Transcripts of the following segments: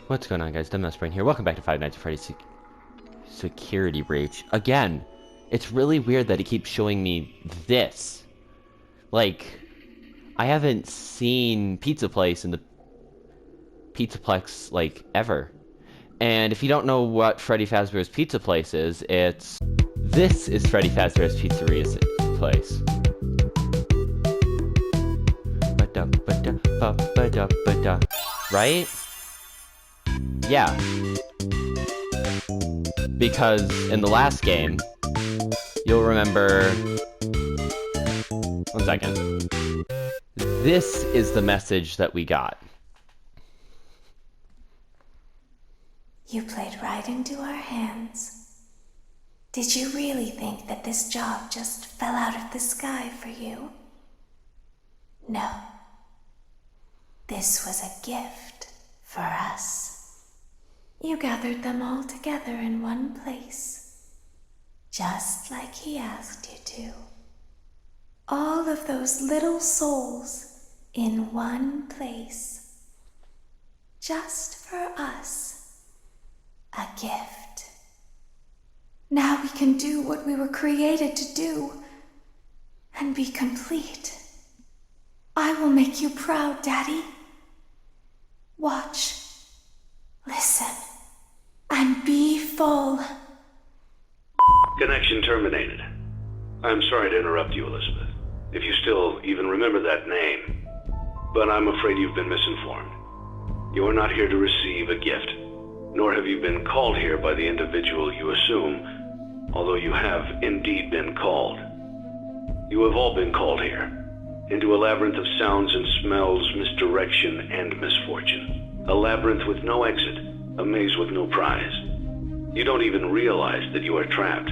What's going on, guys? Dumbass Brain here. Welcome back to Five Nights at Freddy's Security Breach. Again, it's really weird that it keeps showing me this. Like, I haven't seen Pizza Place in the Pizzaplex, like, ever. And if you don't know what Freddy Fazbear's Pizza Place is, this is Freddy Fazbear's Pizzeria's place. Right? Yeah. Because in the last game, you'll remember... One second. This is the message that we got. You played right into our hands. Did you really think that this job just fell out of the sky for you? No. This was a gift for us. You gathered them all together in one place, just like he asked you to. All of those little souls in one place, just for us. A gift. Now we can do what we were created to do and be complete. I will make you proud, Daddy. Watch, listen, and be full. Connection terminated. I'm sorry to interrupt you, Elizabeth, if you still even remember that name, but I'm afraid you've been misinformed. You are not here to receive a gift, nor have you been called here by the individual you assume, although you have indeed been called. You have all been called here, into a labyrinth of sounds and smells, misdirection and misfortune. A labyrinth with no exit, a maze with no prize. You don't even realize that you are trapped.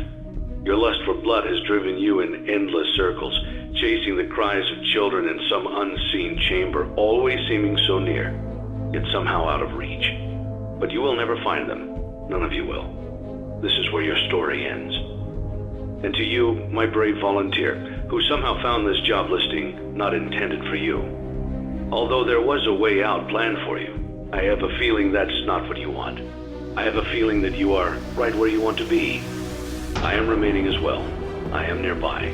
Your lust for blood has driven you in endless circles, chasing the cries of children in some unseen chamber, always seeming so near, yet somehow out of reach. But you will never find them. None of you will. This is where your story ends. And to you, my brave volunteer, who somehow found this job listing not intended for you. Although there was a way out planned for you, I have a feeling that's not what you want. I have a feeling that you are right where you want to be. I am remaining as well. I am nearby.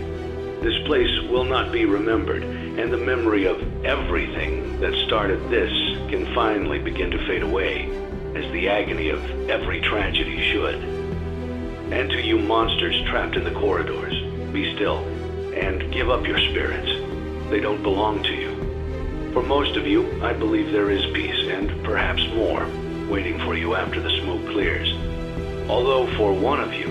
This place will not be remembered, and the memory of everything that started this can finally begin to fade away, as the agony of every tragedy should. And to you monsters trapped in the corridors, be still, and give up your spirits. They don't belong to you. For most of you, I believe there is peace, and perhaps more, waiting for you after the smoke clears. Although for one of you,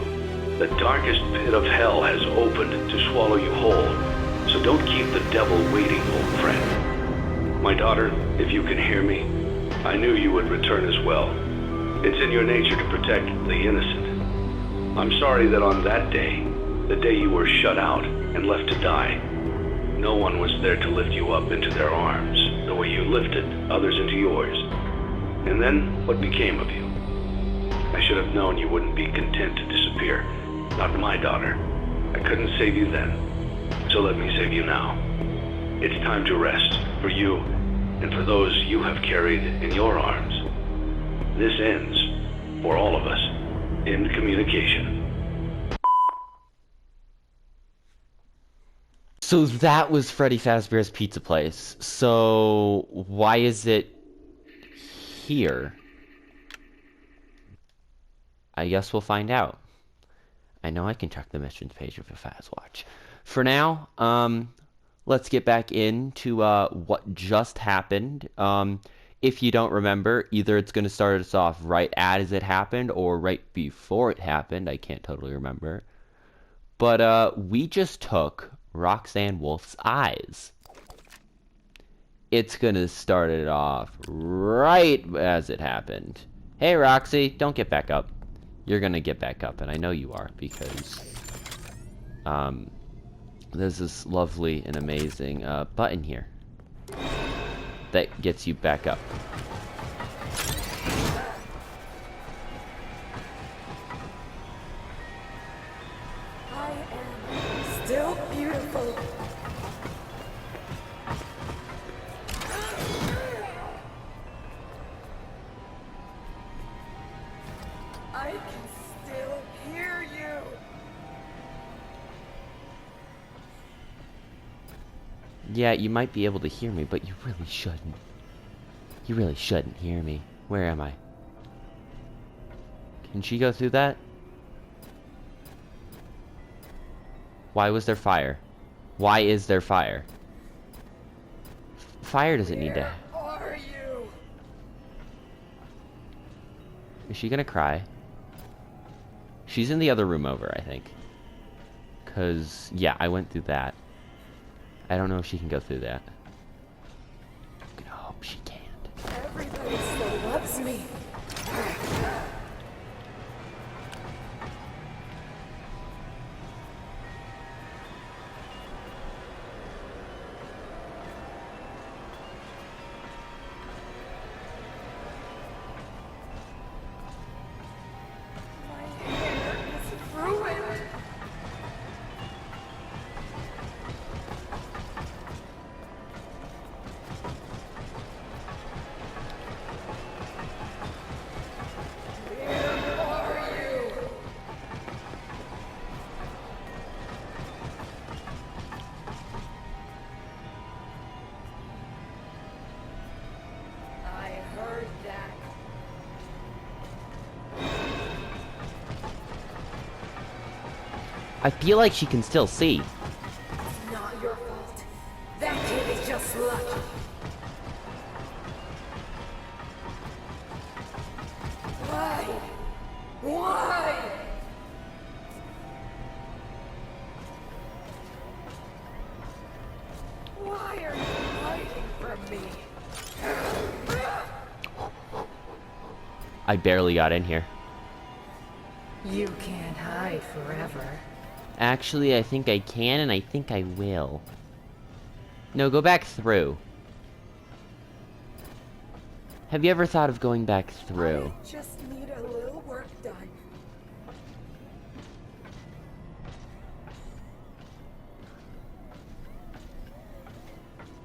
the darkest pit of hell has opened to swallow you whole, so don't keep the devil waiting, old friend. My daughter, if you can hear me, I knew you would return as well. It's in your nature to protect the innocent. I'm sorry that on that day, the day you were shut out and left to die, no one was there to lift you up into their arms, the way you lifted others into yours. And then, what became of you? I should have known you wouldn't be content to disappear. Not my daughter. I couldn't save you then, so let me save you now. It's time to rest, for you, and for those you have carried in your arms. This ends, for all of us, in communication. So that was Freddy Fazbear's Pizza Place. So why is it here? I guess we'll find out. I know I can check the missions page of a Fazwatch. For now, let's get back into what just happened. If you don't remember, either it's going to start us off right as it happened or right before it happened. I can't totally remember. But we just took Roxanne Wolf's eyes. It's going to start it off right as it happened. Hey, Roxy, don't get back up. You're going to get back up, and I know you are, because there's this lovely and amazing button here that gets you back up. I am still beautiful. I can still hear you. Yeah, you might be able to hear me, but you really shouldn't. You really shouldn't hear me. Where am I? Can she go through that? Why was there fire? Why is there fire? Fire doesn't need to... Where are you? Is she gonna cry? She's in the other room over, I think. 'Cause, yeah, I went through that. I don't know if she can go through that. I'm gonna hope she can't. Everybody still loves me. My hair is ruined. Where are you? I heard that. I feel like she can still see. It's not your fault. That kid is just lucky. Why? Why? Why are you hiding from me? I barely got in here. You can't hide forever. Actually, I think I can, and I think I will. No, go back through. Have you ever thought of going back through? I just need a little work done.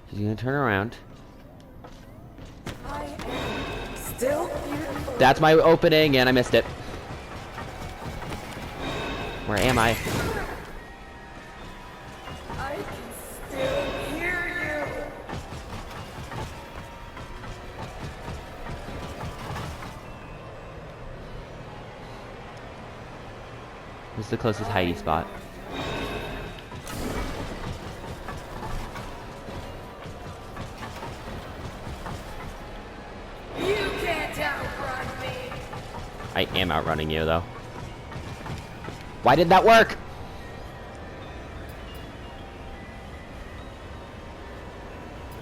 She's gonna turn around. I am still beautiful. That's my opening, and I missed it. Where am I? I can still hear you. This is the closest hidey spot. You can't outrun me. I am outrunning you, though. Why did that work?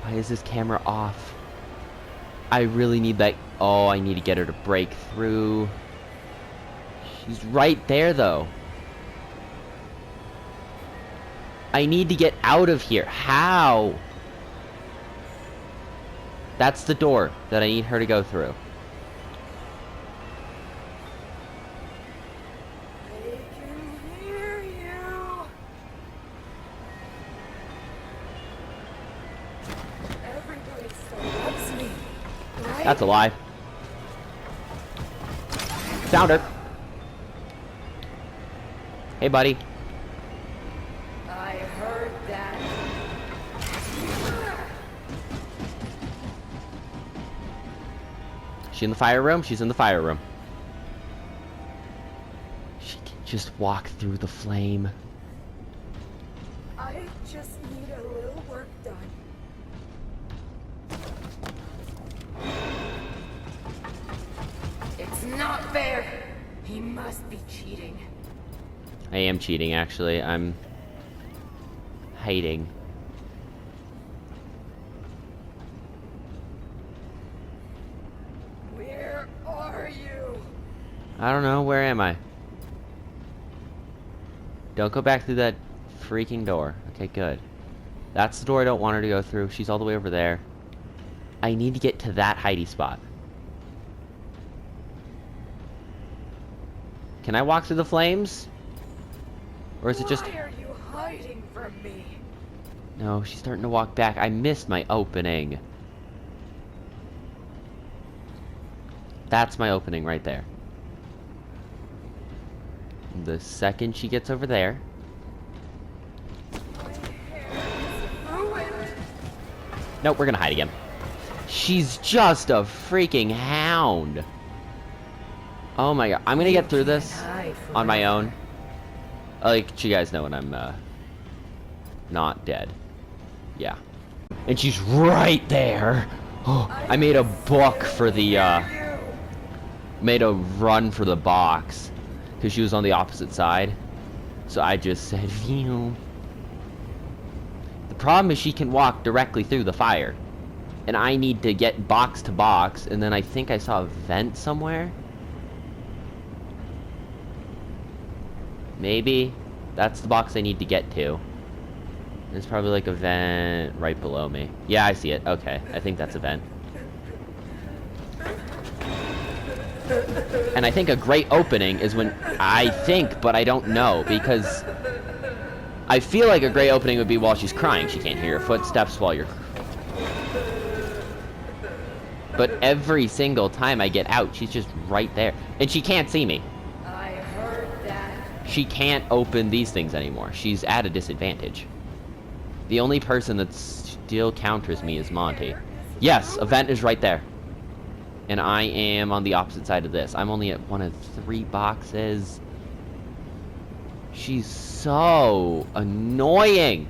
Why is this camera off? I really need that. Oh, I need to get her to break through. She's right there, though. I need to get out of here. How? That's the door that I need her to go through. I can hear you. Everybody still loves me, right? That's a lie. Found her. Hey, buddy. I heard that. She in the fire room? She's in the fire room. She can just walk through the flame. I just need a little work done. It's not fair. He must be cheating. I am cheating, actually. I'm hiding. Where are you? I don't know. Where am I? Don't go back through that freaking door. Okay, good. That's the door I don't want her to go through. She's all the way over there. I need to get to that hidey spot. Can I walk through the flames? Or is it just... Why are you hiding from me? No, she's starting to walk back. I missed my opening. That's my opening right there. the second she gets over there. Nope, we're gonna hide again. She's just a freaking hound. Oh my god, I'm gonna get through this on my own. Like, you guys know when I'm not dead. Yeah. And she's right there. Oh, I made a book for the made a run for the box because she was on the opposite side. So I just said, phew. The problem is she can walk directly through the fire. And I need to get box to box, and then I think I saw a vent somewhere. Maybe that's the box I need to get to. There's probably like a vent right below me. Yeah, I see it. Okay, I think that's a vent. And I think a great opening is when I think, but I don't know, because I feel like a great opening would be while she's crying. She can't hear your footsteps while you're... But every single time I get out, she's just right there. And she can't see me. I heard that. She can't open these things anymore. She's at a disadvantage. The only person that still counters me is Monty. Yes, a vent is right there. And I am on the opposite side of this. I'm only at one of 3 boxes. She's so annoying.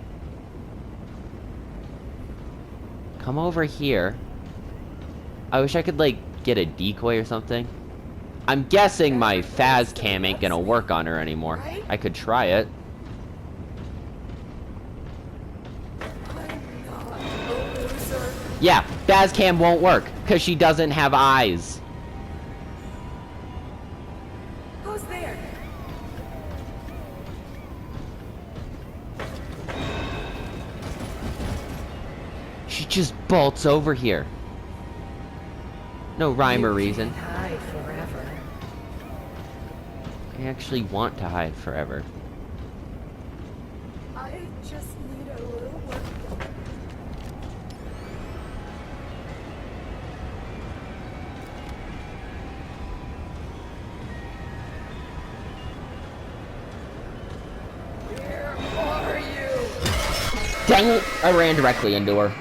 Come over here. I wish I could, like, get a decoy or something. I'm guessing my Faz cam ain't gonna work on her anymore. I could try it. Yeah, Faz cam won't work, because she doesn't have eyes. Who's there? She just bolts over here. No rhyme or reason. Hide forever. I actually want to hide forever. I just need a little work. Where are you? Dang it! I ran directly into her.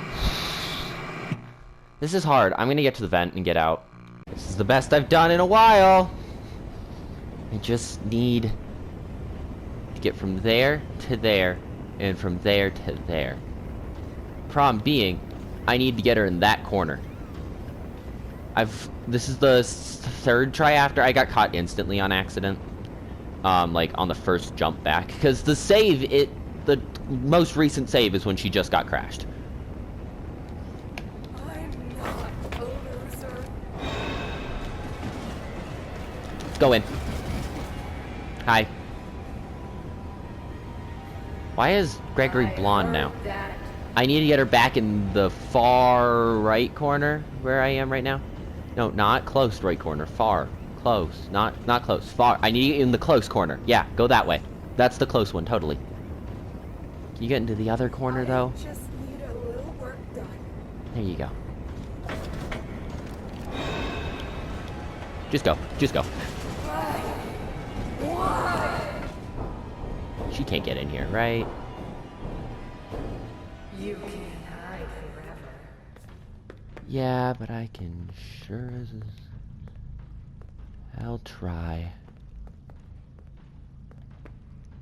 This is hard. I'm gonna get to the vent and get out. This is the best I've done in a while. I just need to get from there to there, and from there to there. Problem being, I need to get her in that corner. This is the 3rd try after. I got caught instantly on accident. Like on the first jump back. Because the most recent save is when she just got crashed. I'm not a loser. Go in. Hi. Why is Gregory blonde now? That I need to get her back in the far right corner where I am right now. No, not close right corner. Far. Close. Not close. Far. I need to get in the close corner. Yeah, go that way. That's the close one, totally. Can you get into the other corner, though? I just need a little work done. There you go. Just go. Just go. Why? She can't get in here, right? You can't hide forever. Yeah, but I can sure as... I'll try.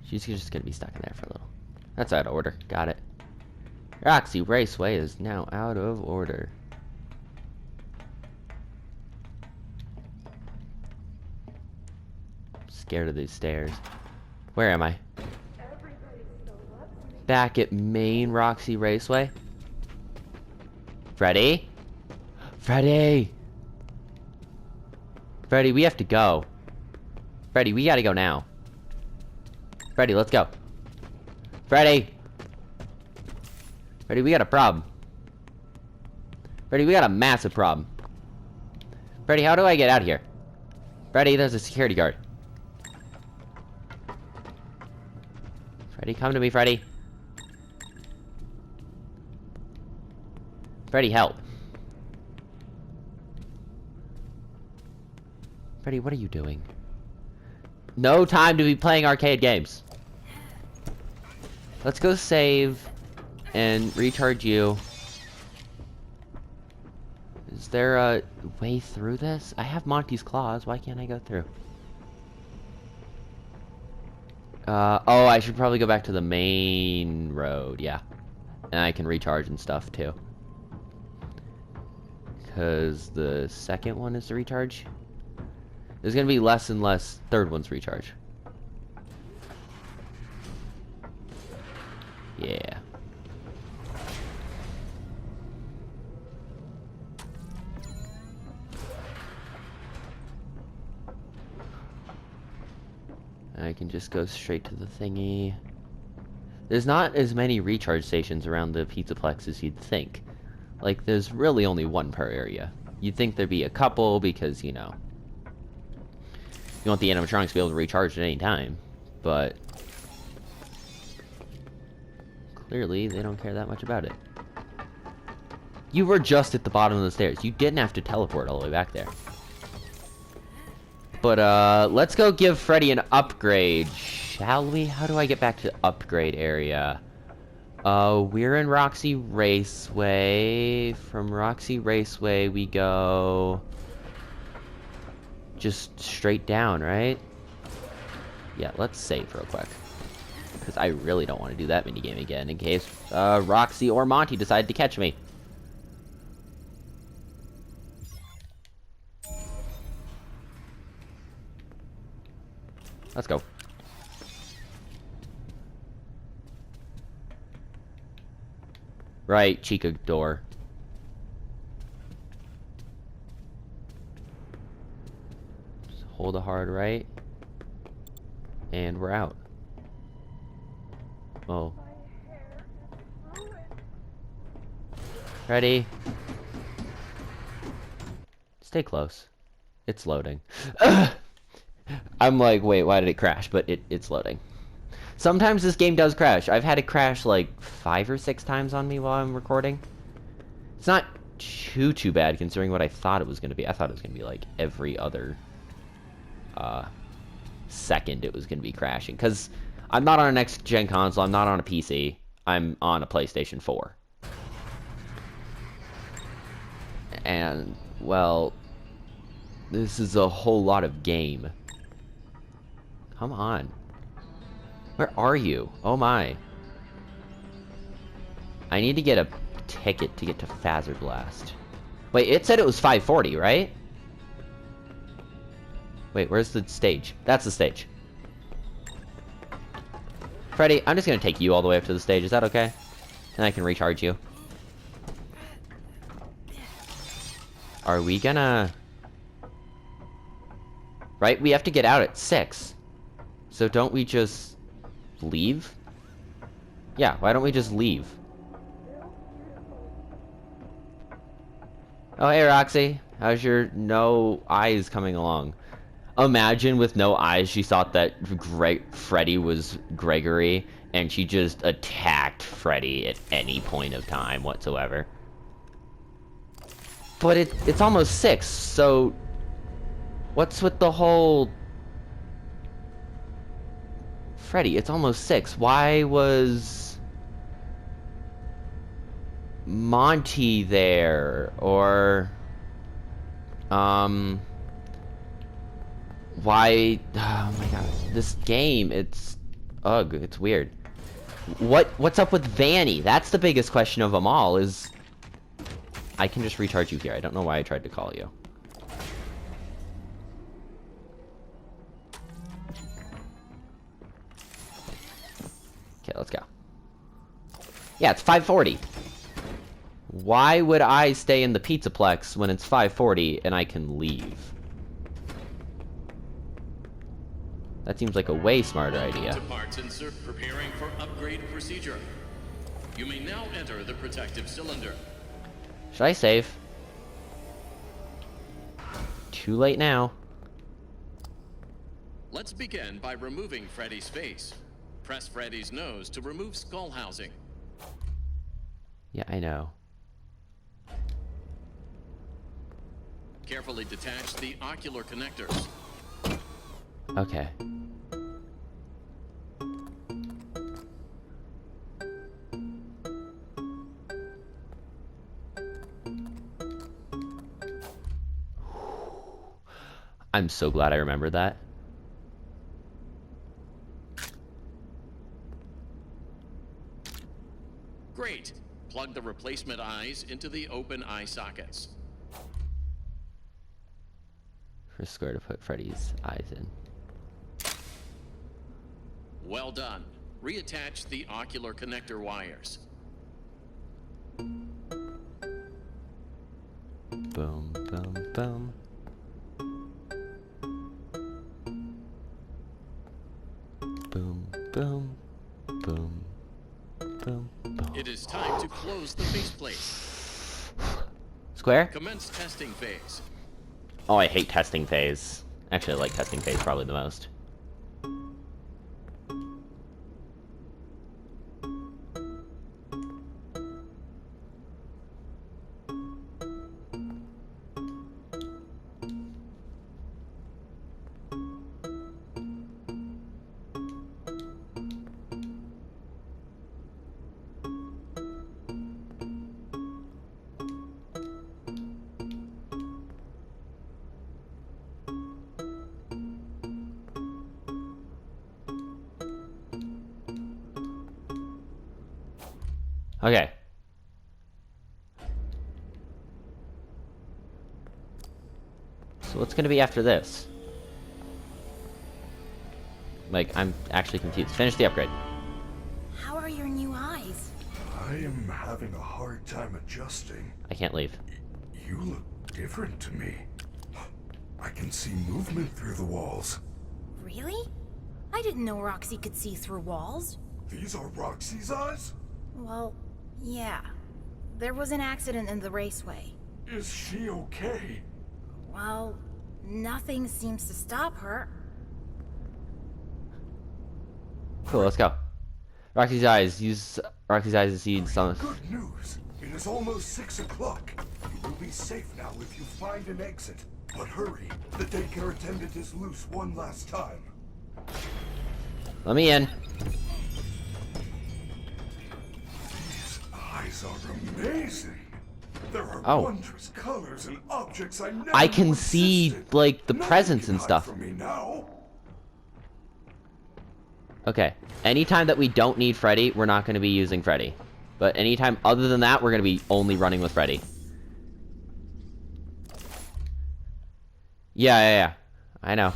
She's just gonna be stuck in there for a little. That's out of order. Got it. Roxy Raceway is now out of order. I'm scared of these stairs. Where am I? Back at main Roxy Raceway? Freddy? Freddy! Freddy, we have to go. Freddy, we gotta go now. Freddy, let's go. Freddy! Freddy, we got a problem. Freddy, we got a massive problem. Freddy, how do I get out of here? Freddy, there's a security guard. Freddy, come to me, Freddy. Freddy, help. Freddy, what are you doing? No time to be playing arcade games. Let's go save and recharge you. Is there a way through this? I have Monty's claws. Why can't I go through? Oh, I should probably go back to the main road. Yeah. And I can recharge and stuff too. Because the second one is the recharge. There's gonna be less and less third one's recharge. Yeah. I can just go straight to the thingy. There's not as many recharge stations around the Pizzaplex as you'd think. Like, there's really only one per area. You'd think there'd be a couple because, you know, you want the animatronics to be able to recharge at any time. But clearly, they don't care that much about it. You were just at the bottom of the stairs. You didn't have to teleport all the way back there. But, let's go give Freddy an upgrade, shall we? How do I get back to the upgrade area? We're in Roxy Raceway. From Roxy Raceway, we go just straight down, right? Yeah, let's save real quick. Because I really don't want to do that minigame again in case, Roxy or Monty decide to catch me. Let's go. Right, Chica door. Just hold a hard right. And we're out. Oh. Ready? Stay close. It's loading. I'm like, wait, why did it crash? But it's loading. Sometimes this game does crash. I've had it crash like 5 or 6 times on me while I'm recording. It's not too bad considering what I thought it was going to be. I thought it was going to be like every other second it was going to be crashing. Because I'm not on a next-gen console. I'm not on a PC. I'm on a PlayStation 4. And, well, this is a whole lot of game. Come on. Where are you? Oh my. I need to get a ticket to get to Fazer Blast. Wait, it said it was 540, right? Wait, where's the stage? That's the stage. Freddy, I'm just gonna take you all the way up to the stage. Is that okay? And I can recharge you. Are we gonna... Right? We have to get out at 6. So don't we just... leave? Yeah, why don't we just leave? Oh, hey, Roxy. How's your no eyes coming along? Imagine with no eyes, she thought that Freddy was Gregory, and she just attacked Freddy at any point of time whatsoever. But it's almost 6, so... What's with the whole... Freddy, it's almost 6. Why was... Monty there? Or... Why... Oh my god. This game, it's... Ugh, it's weird. What's up with Vanny? That's the biggest question of them all, is... I can just recharge you here. I don't know why I tried to call you. Okay, let's go. Yeah, it's 540. Why would I stay in the Pizzaplex when it's 540 and I can leave? That seems like a way smarter idea. To parts insert preparing for upgrade procedure. You may now enter the protective cylinder. Should I save? Too late now. Let's begin by removing Freddy's face. Press Freddy's nose to remove skull housing. Yeah, I know. Carefully detach the ocular connectors. Okay. I'm so glad I remembered that. Great. Plug the replacement eyes into the open eye sockets. Press square to put Freddy's eyes in. Well done. Reattach the ocular connector wires. Boom, boom, boom. Boom, boom, boom, boom, boom. It is time to close the faceplate. Square? Commence testing phase. Oh, I hate testing phase. Actually, I like testing phase probably the most. Okay. So what's gonna be after this? Like, I'm actually confused. Finish the upgrade. How are your new eyes? I am having a hard time adjusting. I can't leave. You look different to me. I can see movement through the walls. Really? I didn't know Roxy could see through walls. These are Roxy's eyes? Well, yeah. There was an accident in the raceway. Is she okay? Well, nothing seems to stop her. Cool, let's go. Roxy's eyes. Use Roxy's eyes to see some. Good news. It is almost 6 o'clock. You will be safe now if you find an exit. But hurry. The daycare attendant is loose one last time. Let me in. These eyes are amazing. There are Oh. wondrous colors and objects I never I can knew see, existed. like, the Nothing presents can and hide stuff. from me now. Okay. Anytime that we don't need Freddy, we're not going to be using Freddy. But anytime other than that, we're going to be only running with Freddy. Yeah. I know.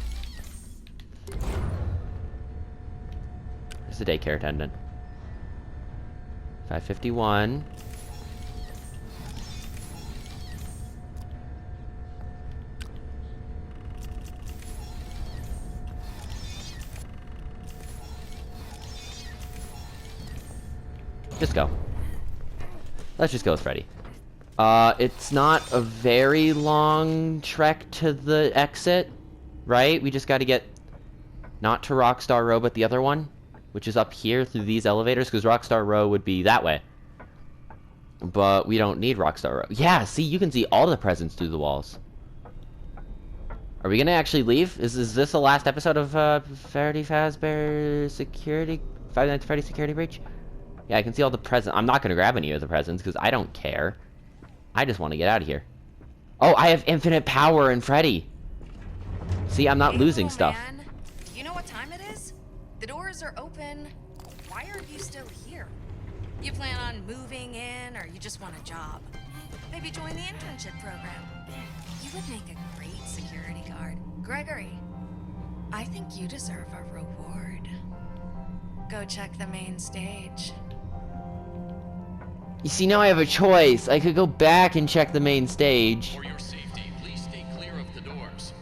There's the daycare attendant. 551. Just go. Let's just go with Freddy. It's not a very long trek to the exit, right? We just gotta get not to Rockstar Row, but the other one, which is up here through these elevators, because Rockstar Row would be that way. But we don't need Rockstar Row. Yeah, see, you can see all the presents through the walls. Are we gonna actually leave? Is this the last episode of Freddy Fazbear Security Five Nights at Freddy's Security Breach? Yeah, I can see all the presents. I'm not gonna grab any of the presents because I don't care. I just want to get out of here. Oh, I have infinite power in Freddy. See, I'm not losing stuff. Man. Do you know what time it is? The doors are open. Why are you still here? You plan on moving in, or you just want a job? Maybe join the internship program. You would make a great security guard. Gregory, I think you deserve a reward. Go check the main stage. You see, now I have a choice. I could go back and check the main stage. For your safety, please stay clear of the doors.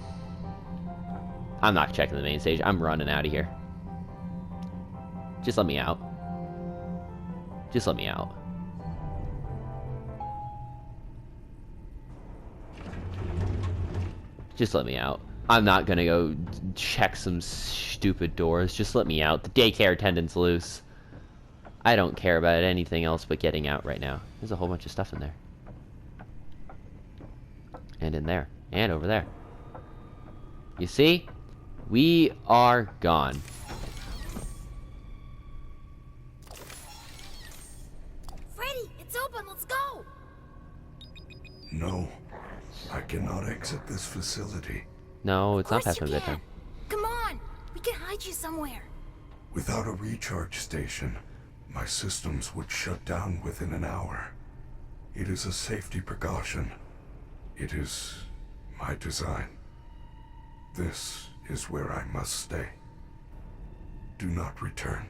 I'm not checking the main stage. I'm running out of here. Just let me out. Just let me out. Just let me out. I'm not gonna go check some stupid doors. Just let me out. The daycare attendant's loose. I don't care about anything else but getting out right now. There's a whole bunch of stuff in there. And in there. And over there. You see? We are gone. Freddy, it's open, let's go! No, I cannot exit this facility. No, Of it's not course past you my bedtime. can. Come on, we can hide you somewhere. Without a recharge station, my systems would shut down within an hour. It is a safety precaution. It is my design. This is where I must stay. Do not return.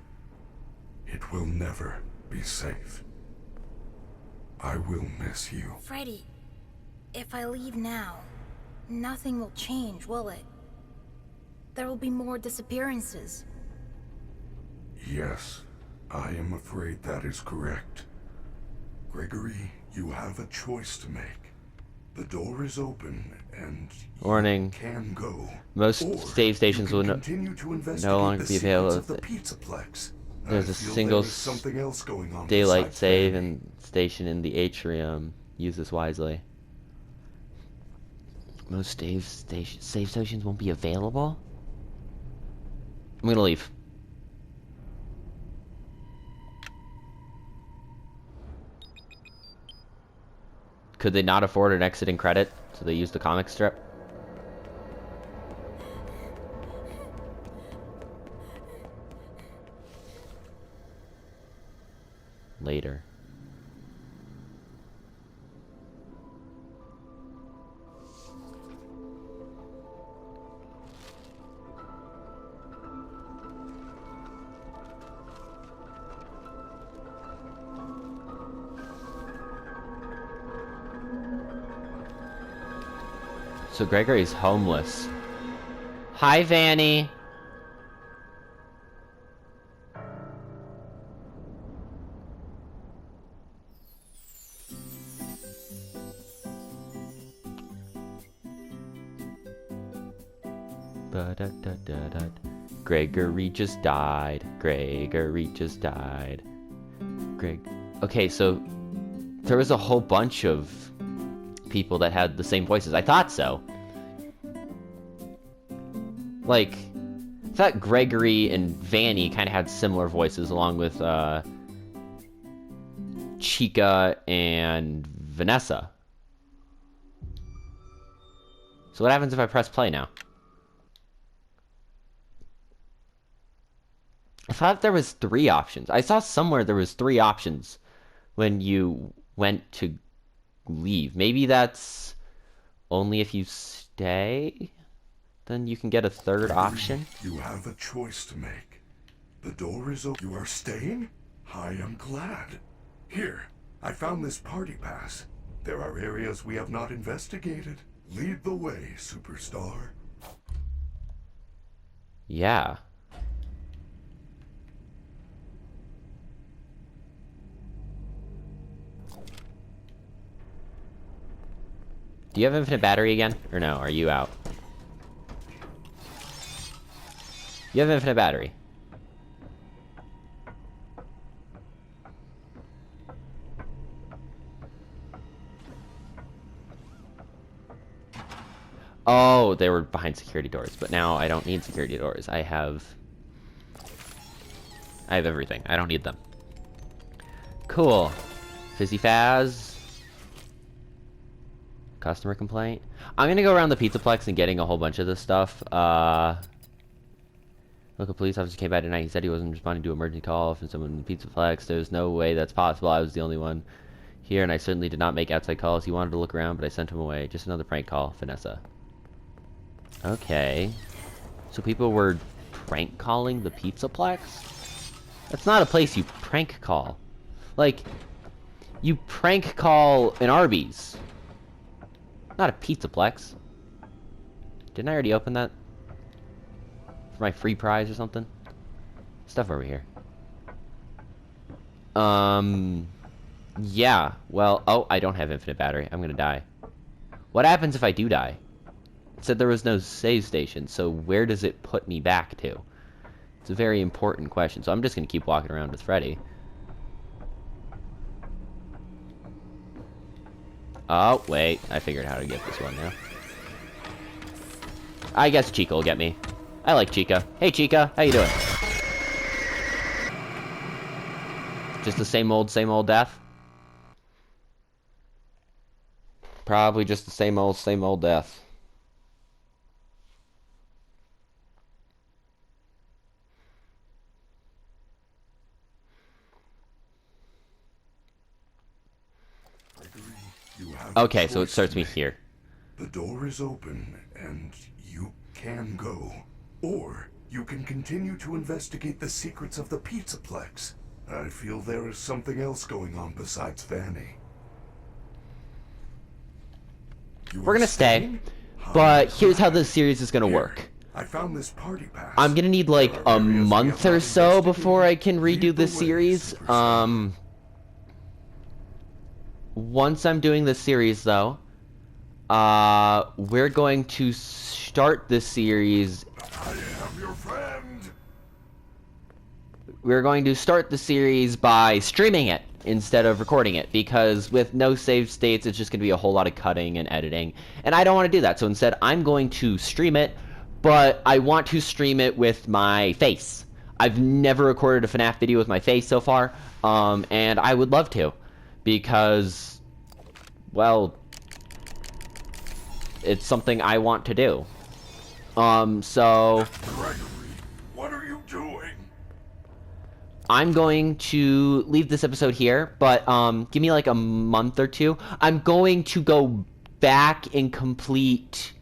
It will never be safe. I will miss you. Freddy, if I leave now, nothing will change, will it? There will be more disappearances. Yes, I am afraid that is correct. Gregory, you have a choice to make. The door is open, and Warning. you can go. Most Or save stations you will can continue to no investigate longer the be secrets available. of the Pizzaplex. There's I a feel single there is something else going on daylight besides save Vanny. and station in the atrium. Use this wisely. Most save stations won't be available? I'm gonna leave. Could they not afford an exiting credit, so they used the comic strip? Later. So Gregory's homeless. Hi, Vanny. Ba-da-da-da-da. Gregory just died. Gregory just died. Okay, so there was a whole bunch of people that had the same voices. I thought so. Like, I thought Gregory and Vanny kind of had similar voices, along with Chica and Vanessa. So what happens if I press play now? I thought there was 3 options. I saw somewhere there was 3 options when you went to leave. Maybe that's only if you stay? Then you can get a 3rd option? You have a choice to make. The door is open. You are staying? I am glad. Here, I found this party pass. There are areas we have not investigated. Lead the way, superstar. Yeah. Do you have infinite battery again? Or no, are you out? You have infinite battery. Oh, they were behind security doors, but now I don't need security doors. I have everything. I don't need them. Cool. Fizzy Faz. Customer complaint. I'm gonna go around the Pizzaplex and getting a whole bunch of this stuff. Local police officer came by tonight. He said he wasn't responding to an emergency call from someone in the Pizzaplex. There's no way that's possible. I was the only one here, and I certainly did not make outside calls. He wanted to look around, but I sent him away. Just another prank call, Vanessa. Okay. So people were prank calling the Pizzaplex? That's not a place you prank call. Like, you prank call an Arby's. Not a Pizzaplex. Didn't I already open that? For my free prize or something? Stuff over here. Yeah. Well, oh, I don't have infinite battery. I'm gonna die. What happens if I do die? It said there was no save station, so where does it put me back to? It's a very important question, so I'm just gonna keep walking around with Freddy. Oh, wait. I figured out how to get this one now. I guess Chica will get me. I like Chica. Hey, Chica. How you doing? Just the same old death? Probably just the same old death. a Okay, so it choice starts to me make. here. The door is open, and you can go. Or you can continue to investigate the secrets of the Pizzaplex. I feel there is something else going on besides Vanny. You We're are gonna stay, staying? I'm but here's how glad. this series is gonna Here, work. I found this party pass. I'm gonna need There like are a areas we month have or not so before investigated. I can redo Lead the this way, series. Super Saiyan. Once I'm doing this series though, we're going to start this series. I am your friend. We're going to start the series by streaming it instead of recording it, because with no save states, it's just going to be a whole lot of cutting and editing, and I don't want to do that. So instead, I'm going to stream it, but I want to stream it with my face. I've never recorded a FNAF video with my face so far, and I would love to, because, well, it's something I want to do. So Gregory, what are you doing? I'm going to leave this episode here, but give me like a month or two. I'm going to go back and complete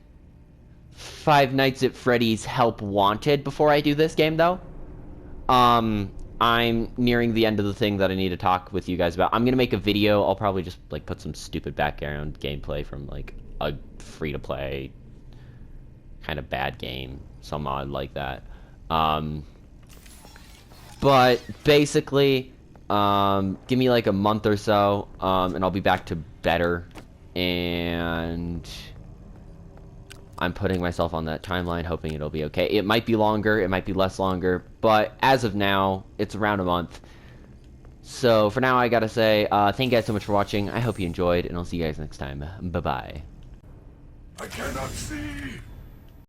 Five Nights at Freddy's Help Wanted before I do this game, though. I'm nearing the end of the thing that I need to talk with you guys about. I'm gonna make a video. I'll probably just like put some stupid background gameplay from like a free-to-play kind of bad game, some odd like that. But basically, give me like a month or so, and I'll be back to better. And I'm putting myself on that timeline, hoping it'll be okay. It might be longer, it might be less longer, but as of now, it's around a month. So for now, I gotta say, thank you guys so much for watching. I hope you enjoyed, and I'll see you guys next time. Bye-bye. I cannot see.